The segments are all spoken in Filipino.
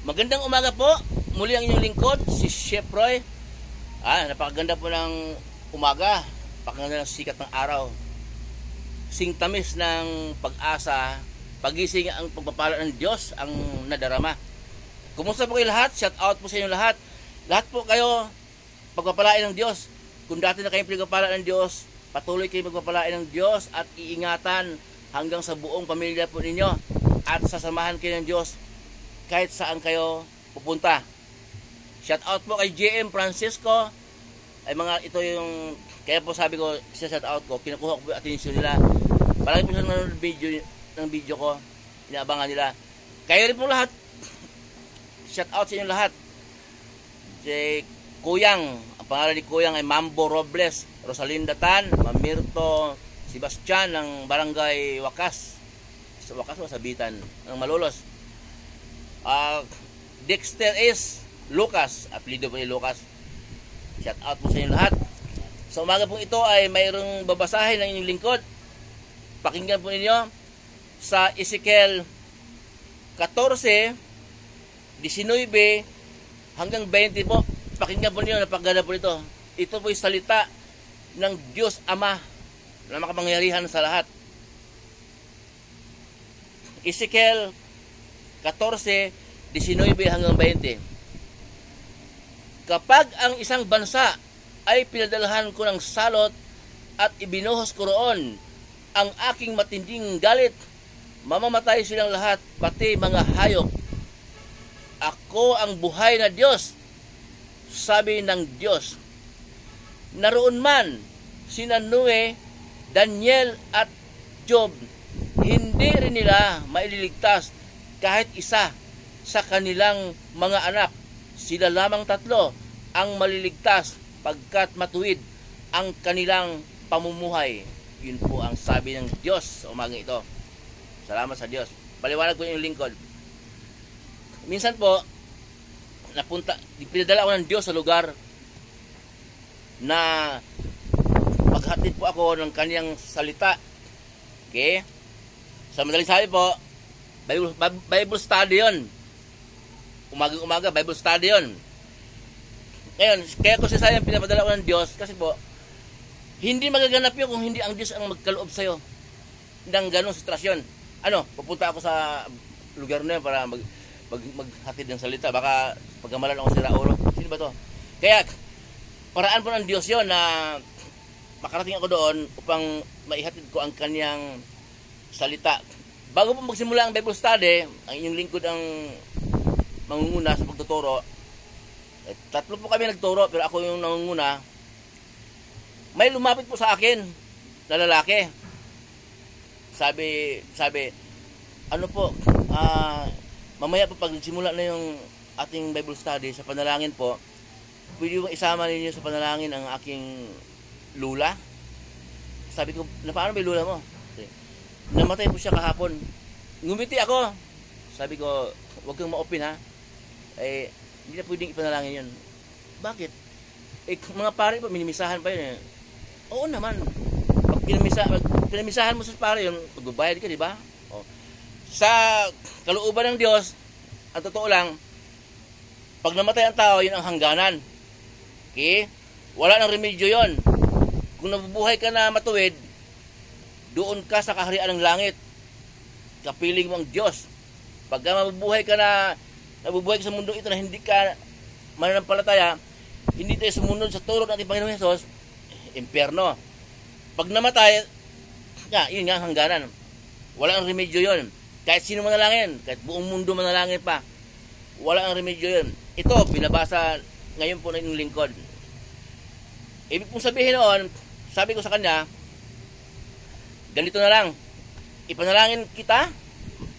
Magandang umaga po. Muli ang inyong lingkod, si Chef Roy. Napakaganda po ng umaga. Napakaganda ng sikat ng araw. Singtamis ng pag-asa. Pagising ang pagpapala ng Diyos ang nadarama. Kumusta po kayo lahat? Shout out po sa inyo lahat. Lahat po kayo pagpapalain ng Diyos. Kung dati na kayong pinagpapala ng Diyos, patuloy kayo magpapalain ng Diyos at iingatan hanggang sa buong pamilya po ninyo. At sasamahan kayo ng Diyos kahit saan kayo pupunta. Shout out po kay JM Francisco. Ay mga ito yung, kaya po sabi ko, shout out ko, kinukuha ko po yung atensyon nila. Parang po sa nanonood video ko, inaabangan nila. Kayo rin po lahat. Shout out sa inyo lahat. Si Kuyang, ang pangalan ni Kuyang ay Mambo Robles, Rosalinda Tan, Mamirto Sebastian ng Barangay Wakas. Sa Wakas o Sabitan ng Malolos. Dexter is Lucas, apelido po ni Lucas. Shout out po sa inyo lahat. Sa umaga po ito ay mayroong babasahin ng inyong lingkod. Pakinggan po ninyo sa Ezekiel 14, 19 hanggang 20 po. Pakinggan po ninyo, napakaganda po ito. Ito po yung salita ng Diyos Ama na makapangyarihan sa lahat. Ezekiel 14, 19 hanggang 20. Kapag ang isang bansa ay pinadalhan ko ng salot at ibinuhos ko roon ang aking matinding galit, mamamatay silang lahat, pati mga hayop. Ako ang buhay na Diyos, sabi ng Diyos. Naroon man sina Noe, Daniel at Job, hindi rin nila maililigtas kahit isa sa kanilang mga anak. Sila lamang tatlo ang maliligtas pagkat matuwid ang kanilang pamumuhay. Yun po ang sabi ng Diyos sa umagang ito. Salamat sa Diyos. Paliwanag ko yung lingkod. Minsan po, pinadala ako ng Diyos sa lugar na maghatid po ako ng kaniyang salita. Okay? Sa madaling sabi po, Bible study yun. Umaga, Bible study yun. Ngayon, kaya ko sayang pinapadala ko ng Diyos kasi po, hindi magaganap yun kung hindi ang Diyos ang magkaloob sa'yo ng ganong sitwasyon. Pupunta ako sa lugar na yun para maghatid ng salita. Baka pagkamalan ako sira ulo. Sino ba to? Kaya, paraan po ng Diyos yun na makarating ako doon upang maihatid ko ang kanyang salita. Bago po magsimula ang Bible study, ang inyong lingkod ang mangunguna sa pagtuturo. Tatlo po kami nagturo, pero ako yung nangunguna. May lumapit po sa akin na lalaki. Sabi, mamaya po pag nagsimula na yung ating Bible study sa panalangin po, pwede mo isama ninyo sa panalangin ang aking lula. Sabi ko, paano ba yung lula mo? Namatay po siya kahapon. Ngumiti ako. Sabi ko, huwag kang ma-open ha. Hindi na pwedeng ipanalangin yun. Bakit? Mga pare po, minimisahan pa yun. Oo naman. Pag pinamisahan mo sa pare yun, magbabayad ka, di ba? Sa kalooban ng Diyos, ang totoo lang, pag namatay ang tao, yun ang hangganan. Okay? Wala nang remedyo yun. Kung nabubuhay ka na matuwid, doon ka sa kaharian ng langit. Kapiling mo ang Diyos. Pagka nabubuhay ka sa mundo ito na hindi ka mananampalataya, hindi tayo sumunod sa turo ng ating Panginoon Hesus, impyerno. Pag namatay, yun nga hangganan. Wala ang remedyo yun. Kahit sino manalangin, kahit buong mundo manalangin pa, wala ang remedyo yun. Ito, binabasa ngayon po ng inyong lingkod. Ibig pong sabihin noon, sabi ko sa kanya, ganito na lang, ipanalangin kita,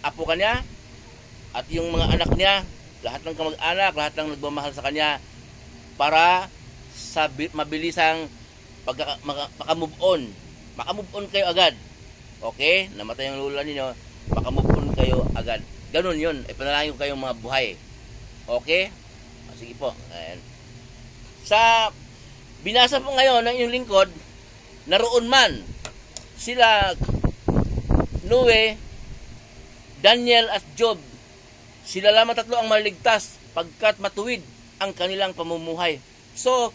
apo kanya, at yung mga anak niya, lahat ng kamag-anak, lahat ng nagmamahal sa kanya, para sa mabilisang makamove on. Makamove on kayo agad. Okay? Namatay yung lula ninyo, makamove on kayo agad. Ganun yun. Ipanalangin ko kayong mga buhay. Okay? Sige po. Ayan. Sa binasa po ngayon ng inyong lingkod, naroon man sila Noe, Daniel at Job, Sila lamang tatlo ang maligtas pagkat matuwid ang kanilang pamumuhay. So,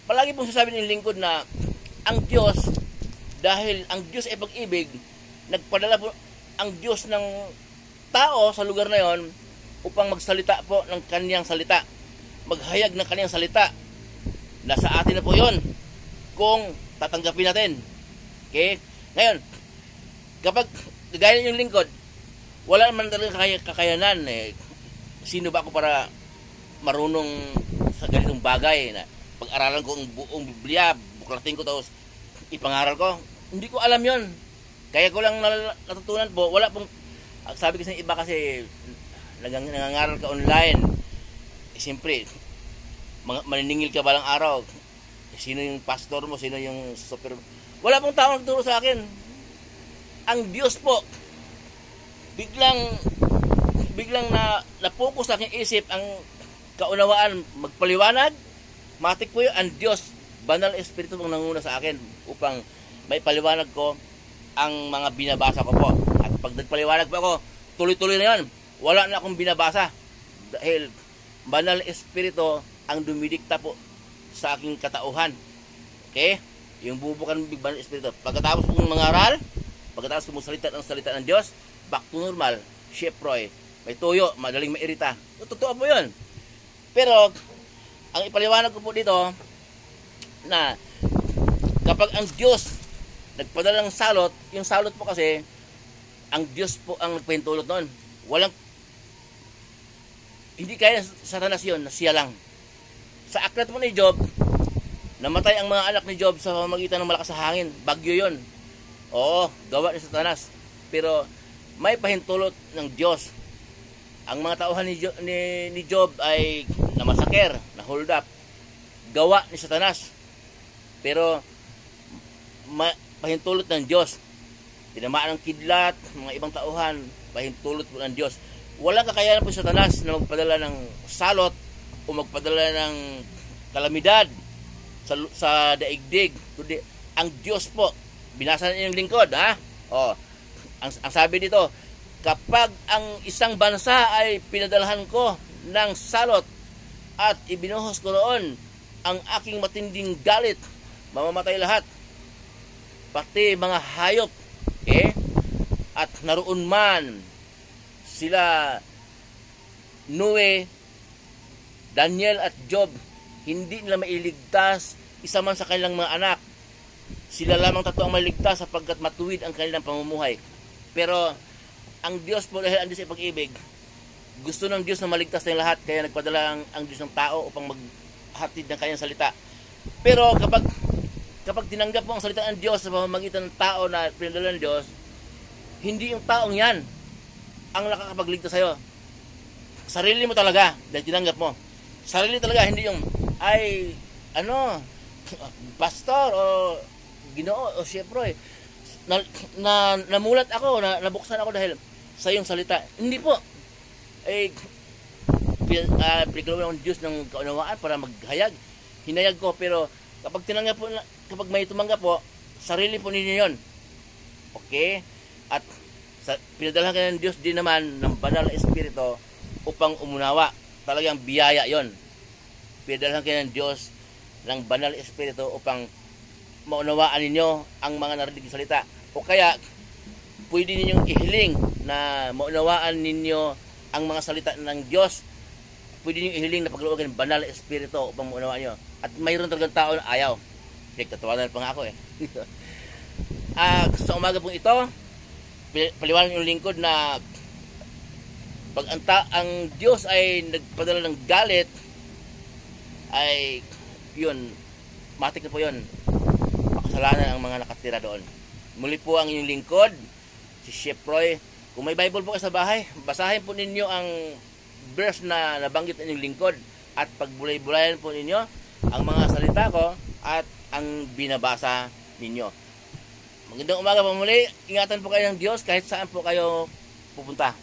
palagi pong sasabi ng lingkod na ang Diyos, dahil ang Diyos ay pag-ibig, nagpadala po ang Diyos ng tao sa lugar na yon upang magsalita po ng kaniyang salita. Maghayag ng kaniyang salita. Nasa atin na po yon kung tatanggapin natin. Okay? Ngayon, kapag gaya yung lingkod, wala naman talaga kakayanan. Sino ba ako para marunong sa ganitong bagay na pag-aralan ko ang buong Biblia, buklatin ko tapos ipangaral ko? Hindi ko alam yon. Kaya ko lang natutunan po, wala pong, sabi kasi ng iba kasi, nangangaral ka online, siyempre, maniningil ka balang araw, sino yung pastor mo, sino yung super, wala pong tao nagturo sa akin. Ang Diyos po, biglang na-focus sa aking isip, ang kaunawaan, magpaliwanag, matik po yun, ang Diyos, Banal Espiritu pong nanguna sa akin upang may paliwanag ko ang mga binabasa ko po. At pag nagpaliwanag po ako, tuloy-tuloy na yun. Wala na akong binabasa. Dahil Banal Espiritu ang dumidikta po sa aking katauhan. Okay? Yung bubukan ng Banal Espiritu. Pagkatapos kong mangaral, pagkatapos kong salita ng Diyos, back to normal. Syempre, may tuyo, madaling mairita. Totoo po yun. Pero, ang ipaliwanag ko po dito, na kapag ang Diyos nagpadala ng salot, yung salot po kasi, ang Diyos po ang nagpahintulot noon. Hindi kaya sa Satanas yun, na siya lang. Sa aklat mo ni Job, namatay ang mga anak ni Job sa pamamagitan ng malakas na hangin. Bagyo yun. Oo, gawa ni Satanas. Pero may pahintulot ng Diyos. Ang mga tauhan ni Job ay namasaker, na hold up. Gawa ni Satanas. Pero pahintulot ng Diyos. Tinamaan ng kidlat, mga ibang tauhan, pahintulot po ng Diyos. Walang kakayanan po sa Satanas na magpadala ng salot o magpadala ng kalamidad sa daigdig. Kundi ang Diyos po, binasa na yung lingkod, ha? O, ang sabi dito, kapag ang isang bansa ay pinadalahan ko ng salot at ibinuhos ko roon ang aking matinding galit, mamamatay lahat, pati mga hayop, at naroon man sila Noe, Daniel at Job, hindi nila mailigtas isa man sa kanilang mga anak. Sila lamang tatlo ang mailigtas sapagkat matuwid ang kanilang pamumuhay. Pero ang Diyos po, dahil ang Diyos ay pag-ibig, gusto ng Diyos na maligtas ng lahat, kaya nagpadala ang Diyos ng tao upang maghatid ng kanyang salita. Pero kapag tinanggap mo ang salita ng Diyos sa pamamagitan ng tao na pinadala ng Diyos, hindi yung taong yan ang nakakapagligtas sa'yo. Sarili mo talaga, dahil tinanggap mo. Sarili talaga, hindi yung, pastor o Ginoo o siyempre, namulat ako, nabuksan ako dahil sa iyong salita. Hindi po. Pinagkalooban ng Diyos ng kaunawaan para maghayag. Hinayag ko, pero kapag may tumanggap po, sarili po ninyo yun. Okay? At pinadala ka ng Diyos din naman ng Banal na Espiritu upang umunawa. Talagang biyaya yon. Pinadala ka ng Diyos ng Banal na Espiritu upang maunawaan ninyo ang mga narinig ng salita. O kaya, pwede ninyong ihiling na maunawaan ninyo ang mga salita ng Diyos. Pwede ninyong ihiling na paglooban ng Banal na Espiritu upang maunawaan nyo. At mayroon talagang tao na ayaw. Tatawanan pa nga ako sa umaga pong ito, paliwanag yung lingkod na pag ang Diyos ay nagpadala ng galit, ay yun, matik na po yun, makasalanan ang mga nakatira doon. Muli po ang inyong lingkod, si Chef Roy. Kung may Bible po kayo sa bahay, basahin po ninyo ang verse na nabanggit ng inyong lingkod at pagbulay-bulayan po ninyo ang mga salita ko at ang binabasa ninyo. Magandang umaga po muli. Ingatan po kayo ng Diyos kahit saan po kayo pupunta.